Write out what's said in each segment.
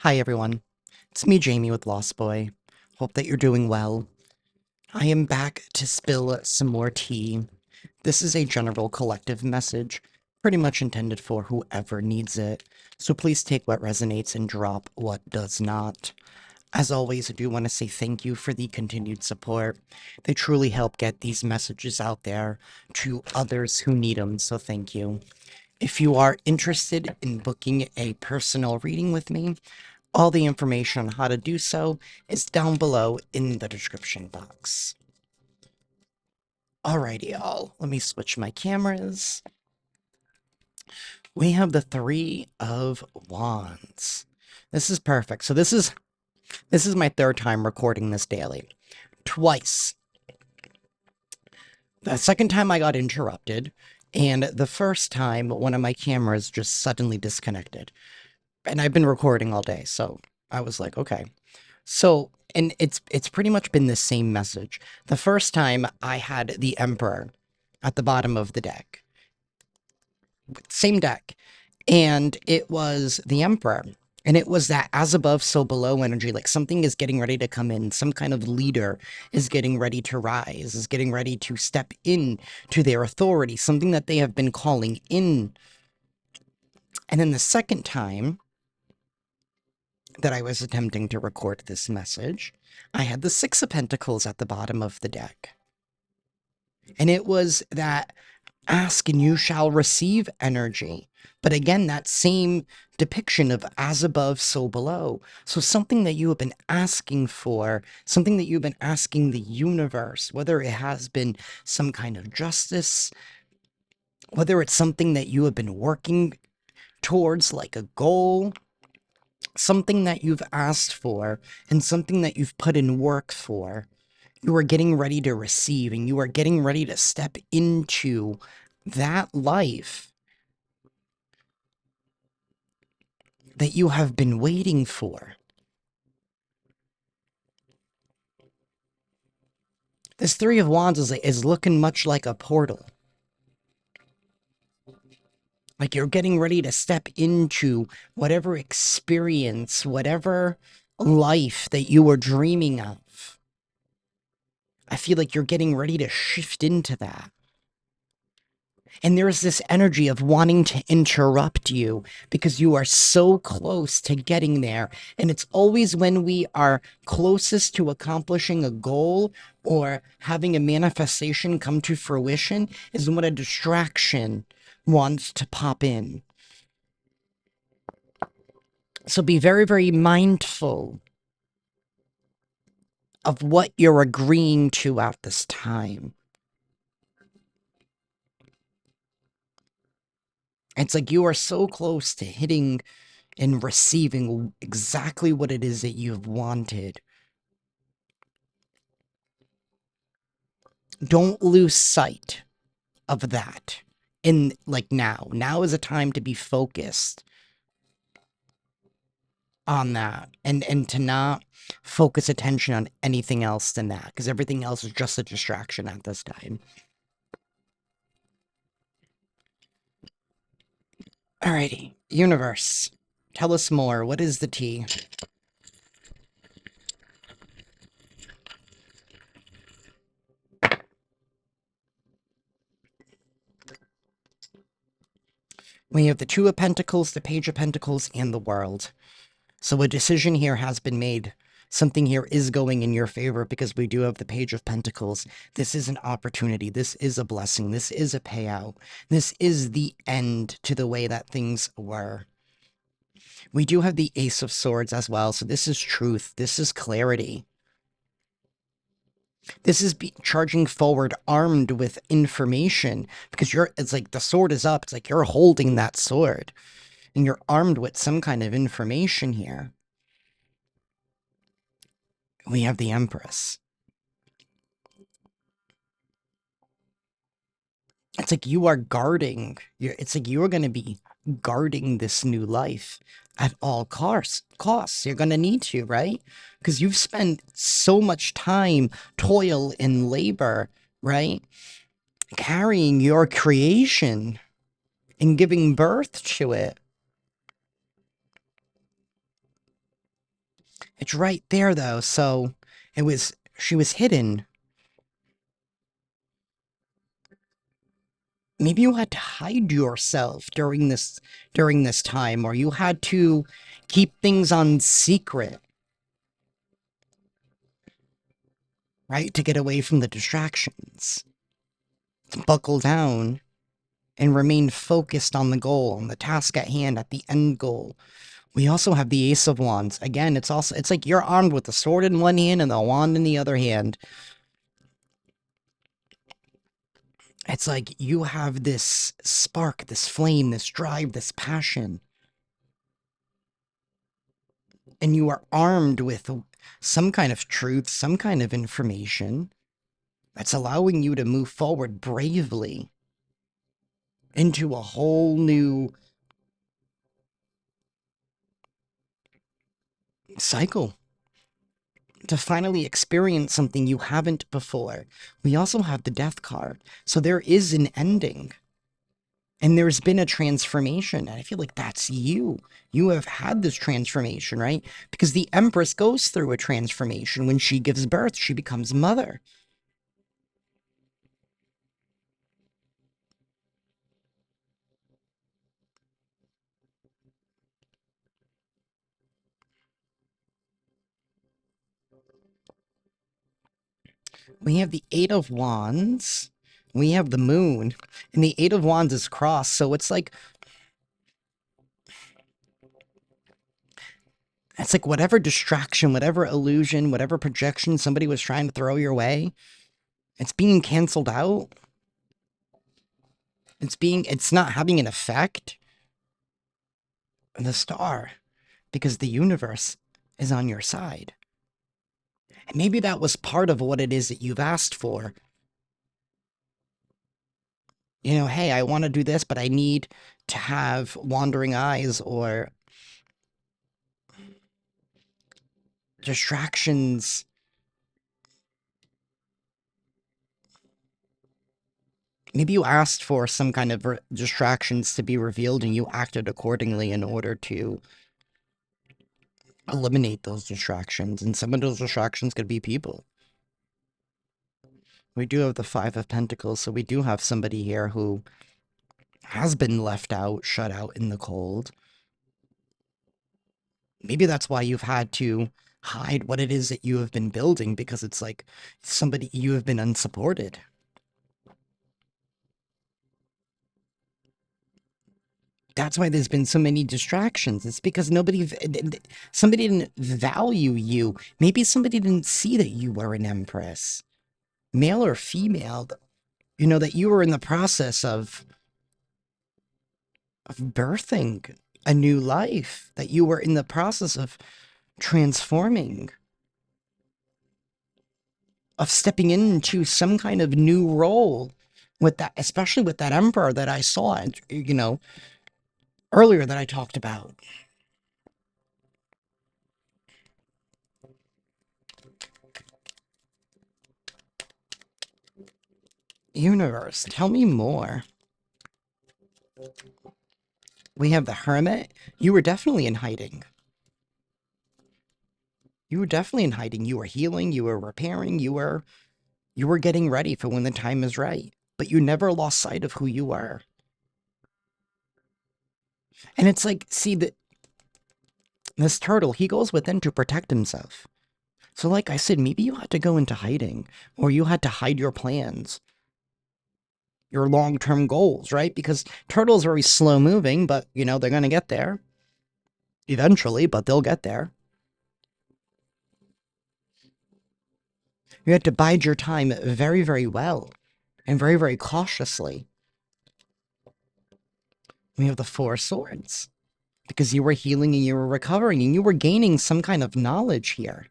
Hi everyone, it's me Jamie with Lost Boy. Hope that you're doing well. I am back to spill some more tea. This is a general collective message, pretty much intended for whoever needs it, so please take what resonates and drop what does not. As always, I do want to say thank you for the continued support. They truly help get these messages out there to others who need them, so thank you. If you are interested in booking a personal reading with me, all the information on how to do so is down below in the description box. Alrighty, y'all. Let me switch my cameras. We have the Three of Wands. This is perfect. So this is my third time recording this daily. Twice. The second time I got interrupted, and the first time one of my cameras just suddenly disconnected. And I've been recording all day, so I was like, okay. So, and it's pretty much been the same message. The first time I had the Emperor at the bottom of the deck. Same deck. And it was the Emperor. And it was that as above, so below energy. Like something is getting ready to come in. Some kind of leader is getting ready to rise, is getting ready to step in to their authority. Something that they have been calling in. And then the second time that I was attempting to record this message, I had the Six of Pentacles at the bottom of the deck. And it was that ask and you shall receive energy. But again, that same depiction of as above, so below. So something that you have been asking for, something that you've been asking the universe, whether it has been some kind of justice, whether it's something that you have been working towards, like a goal, something that you've asked for, and something that you've put in work for. You are getting ready to receive, and you are getting ready to step into that life that you have been waiting for. This Three of Wands is looking much like a portal. Like you're getting ready to step into whatever experience, whatever life that you were dreaming of. I feel like you're getting ready to shift into that. And there's this energy of wanting to interrupt you because you are so close to getting there. And it's always when we are closest to accomplishing a goal or having a manifestation come to fruition is when a distraction wants to pop in. So be very, very mindful of what you're agreeing to at this time. It's like you are so close to hitting and receiving exactly what it is that you've wanted. Don't lose sight of that in like now. Now is a time to be focused on that and to not focus attention on anything else than that because everything else is just a distraction at this time. Alrighty, universe, tell us more. What is the tea? We have the Two of Pentacles, the Page of Pentacles, and the World. So a decision here has been made. Something here is going in your favor because we do have the Page of Pentacles. This is an opportunity. This is a blessing. This is a payout. This is the end to the way that things were. We do have the Ace of Swords as well. So this is truth. This is clarity. This is charging forward armed with information because it's like the sword is up. It's like you're holding that sword and you're armed with some kind of information here. We have the Empress. It's like you are guarding. It's like you are going to be guarding this new life at all costs. You're going to need to, right? Because you've spent so much time, toil, and labor, right? Carrying your creation and giving birth to it. It's right there though, so she was hidden. Maybe you had to hide yourself during this time, or you had to keep things on secret, right? To get away from the distractions. To buckle down and remain focused on the goal, on the task at hand, at the end goal. We also have the Ace of Wands. Again, it's like you're armed with the sword in one hand and the wand in the other hand. It's like you have this spark, this flame, this drive, this passion, and you are armed with some kind of truth, some kind of information that's allowing you to move forward bravely into a whole new cycle to finally experience something you haven't before. We also have the death card. So there is an ending. And there's been a transformation. And I feel like that's you. You have had this transformation, right? Because the Empress goes through a transformation. When she gives birth, she becomes mother. We have the Eight of Wands. We have the Moon. And the Eight of Wands is crossed. So it's like whatever distraction, whatever illusion, whatever projection somebody was trying to throw your way, it's being canceled out. It's not having an effect. The star, because the universe is on your side. And maybe that was part of what it is that you've asked for. You know, hey, I want to do this, but I need to have wandering eyes or distractions. Maybe you asked for some kind of distractions to be revealed and you acted accordingly in order to eliminate those distractions. And some of those distractions could be people. We do have the Five of Pentacles, so we do have somebody here who has been left out, shut out in the cold. Maybe that's why you've had to hide what it is that you have been building, because it's like somebody you have been unsupported. That's why there's been so many distractions. It's because somebody didn't value you. Maybe somebody didn't see that you were an empress, male or female, you know, that you were in the process of birthing a new life, that you were in the process of transforming, of stepping into some kind of new role with that, especially with that emperor that I saw, you know, earlier that I talked about. Universe, tell me more. We have the Hermit. You were definitely in hiding. You were definitely in hiding. You were healing, you were repairing, you were getting ready for when the time is right. But you never lost sight of who you were. And it's like, see that this turtle, he goes within to protect himself. So like I said, maybe you had to go into hiding, or you had to hide your plans, your long-term goals, right? Because turtles are very slow moving, but you know, they're gonna get there. Eventually, but they'll get there. You had to bide your time very, very well and very, very cautiously. We have the Four Swords because you were healing and you were recovering and you were gaining some kind of knowledge here,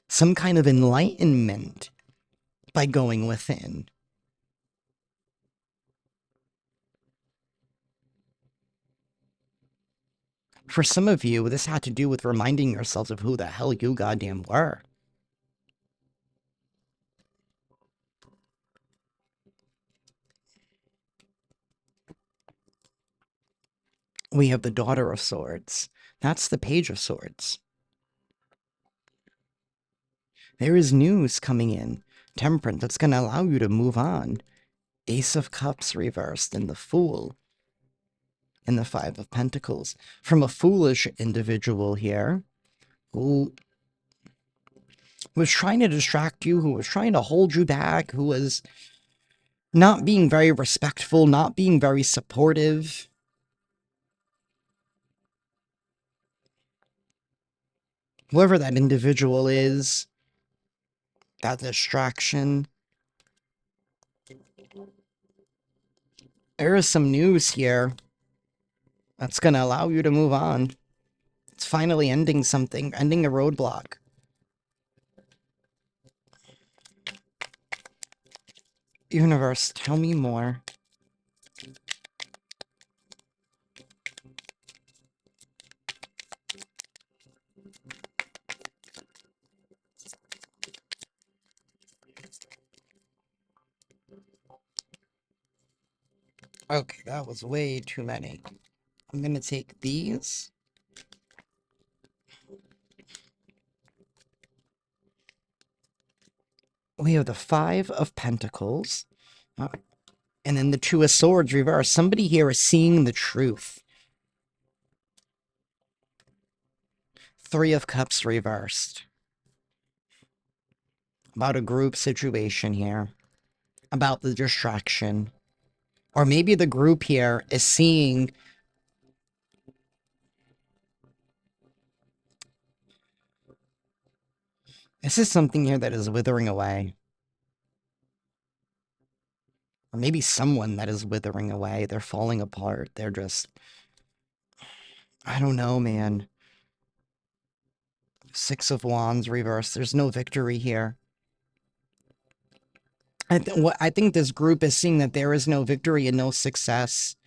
some kind of enlightenment by going within. For some of you, this had to do with reminding yourselves of who the hell you goddamn were. We have the Daughter of Swords. That's the Page of Swords. There is news coming in. Temperance, that's going to allow you to move on. Ace of Cups reversed and the Fool and the Five of Pentacles. From a foolish individual here who was trying to distract you, who was trying to hold you back, who was not being very respectful, not being very supportive. Whoever that individual is, that distraction. There is some news here that's going to allow you to move on. It's finally ending something, ending a roadblock. Universe, tell me more. Okay, that was way too many. I'm going to take these. We have the Five of Pentacles. And then the Two of Swords reversed. Somebody here is seeing the truth. Three of Cups reversed. About a group situation here. About the distraction. Or maybe the group here is seeing... This is something here that is withering away. Or maybe someone that is withering away. They're falling apart. They're just... I don't know, man. Six of Wands reversed. There's no victory here. I think this group is seeing that there is no victory and no success.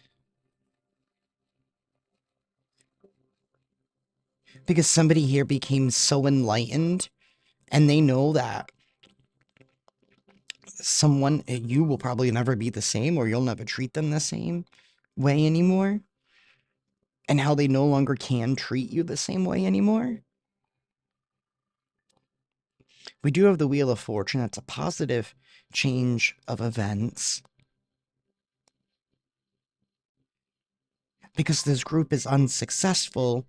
Because somebody here became so enlightened, and they know that you will probably never be the same, or you'll never treat them the same way anymore. And how they no longer can treat you the same way anymore. We do have the Wheel of Fortune. That's a positive change of events. Because this group is unsuccessful.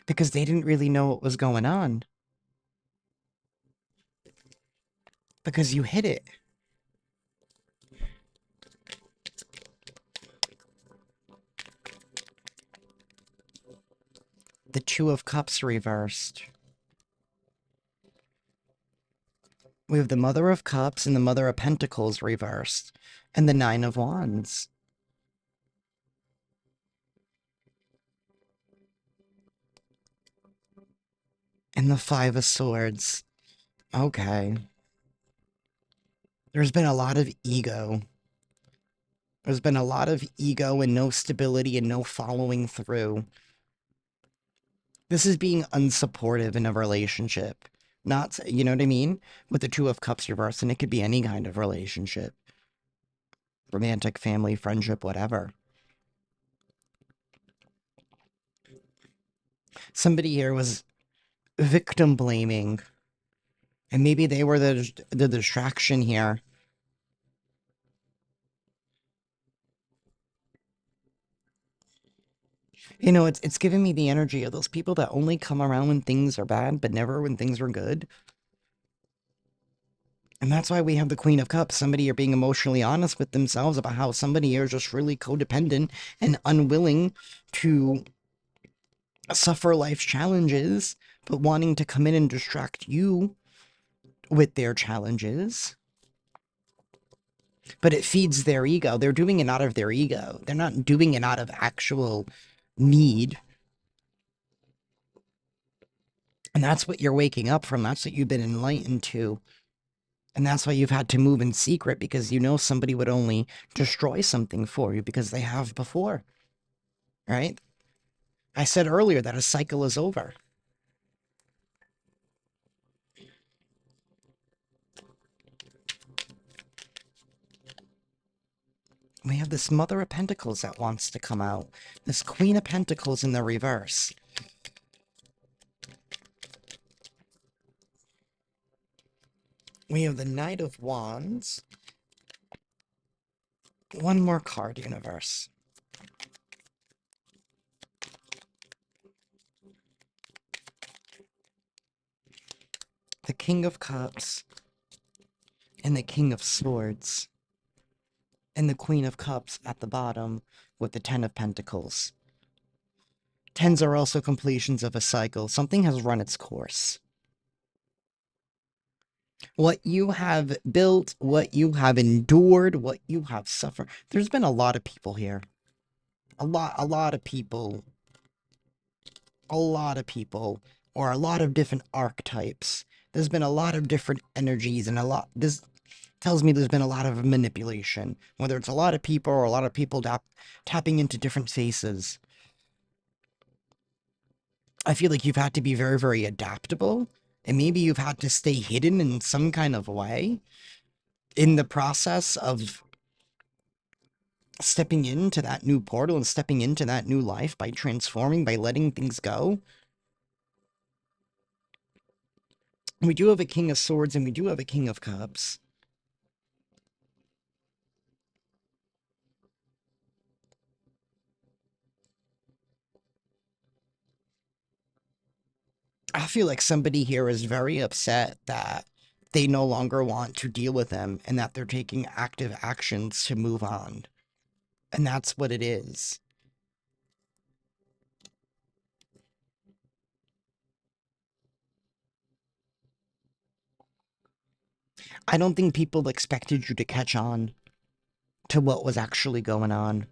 Because they didn't really know what was going on. Because you hid it. The Two of Cups reversed. We have the Mother of Cups and the Mother of Pentacles reversed. And the Nine of Wands. And the Five of Swords. Okay. There's been a lot of ego. There's been a lot of ego and no stability and no following through. This is being unsupportive in a relationship. Not, you know what I mean? With the Two of Cups reversed, and it could be any kind of relationship. Romantic, family, friendship, whatever. Somebody here was victim blaming. And maybe they were the distraction here. You know, it's giving me the energy of those people that only come around when things are bad, but never when things are good. And that's why we have the Queen of Cups. Somebody are being emotionally honest with themselves about how somebody is just really codependent and unwilling to suffer life's challenges, but wanting to come in and distract you with their challenges. But it feeds their ego. They're doing it out of their ego. They're not doing it out of actual need. And that's what you're waking up from. That's what you've been enlightened to. And that's why you've had to move in secret, because you know somebody would only destroy something for you because they have before. Right? I said earlier that a cycle is over. We have this Mother of Pentacles that wants to come out. This Queen of Pentacles in the reverse. We have the Knight of Wands. One more card, universe. The King of Cups. And the King of Swords. And the Queen of Cups at the bottom with the Ten of Pentacles. Tens are also completions of a cycle. Something has run its course. What you have built, what you have endured, what you have suffered. There's been a lot of people here. A lot of people. A lot of people. Or a lot of different archetypes. There's been a lot of different energies and this tells me there's been a lot of manipulation. Whether it's a lot of people or a lot of people tapping into different faces. I feel like you've had to be very, very adaptable. And maybe you've had to stay hidden in some kind of way in the process of stepping into that new portal and stepping into that new life by transforming, by letting things go. We do have a King of Swords and we do have a King of Cups. I feel like somebody here is very upset that they no longer want to deal with them and that they're taking active actions to move on. And that's what it is. I don't think people expected you to catch on to what was actually going on.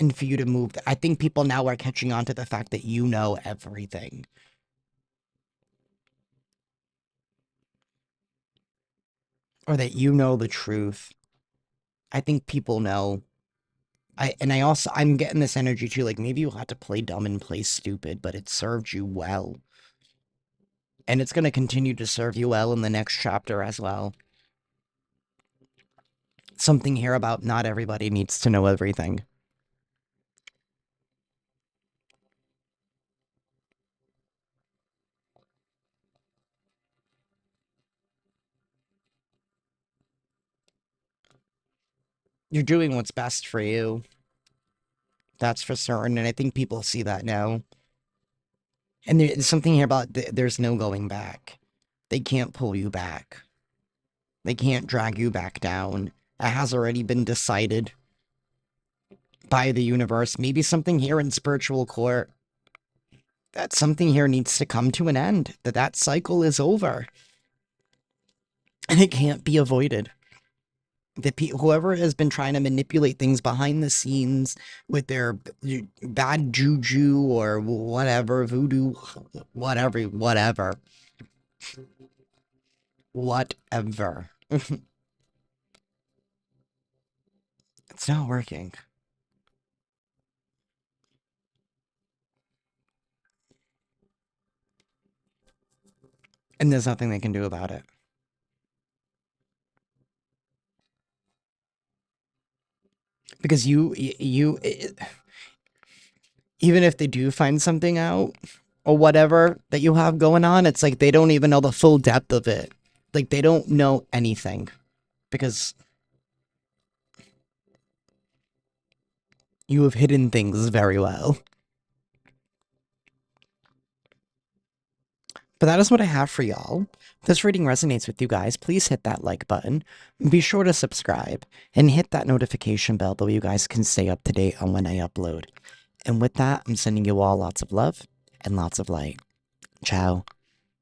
And for you to move. I think people now are catching on to the fact that you know everything. Or that you know the truth. I think people know. I'm getting this energy too, like maybe you had to play dumb and play stupid, but it served you well. And it's going to continue to serve you well in the next chapter as well. Something here about not everybody needs to know everything. You're doing what's best for you. That's for certain, and I think people see that now. And there's something here about there's no going back. They can't pull you back. They can't drag you back down. It has already been decided by the universe. Maybe something here in spiritual court. That something here needs to come to an end. That cycle is over. And it can't be avoided. Whoever has been trying to manipulate things behind the scenes with their bad juju or whatever, voodoo, whatever. It's not working. And there's nothing they can do about it. Because even if they do find something out or whatever that you have going on, it's like they don't even know the full depth of it. Like they don't know anything because you have hidden things very well. But that is what I have for y'all. If this reading resonates with you guys, please hit that like button. Be sure to subscribe and hit that notification bell so you guys can stay up to date on when I upload. And with that, I'm sending you all lots of love and lots of light. Ciao.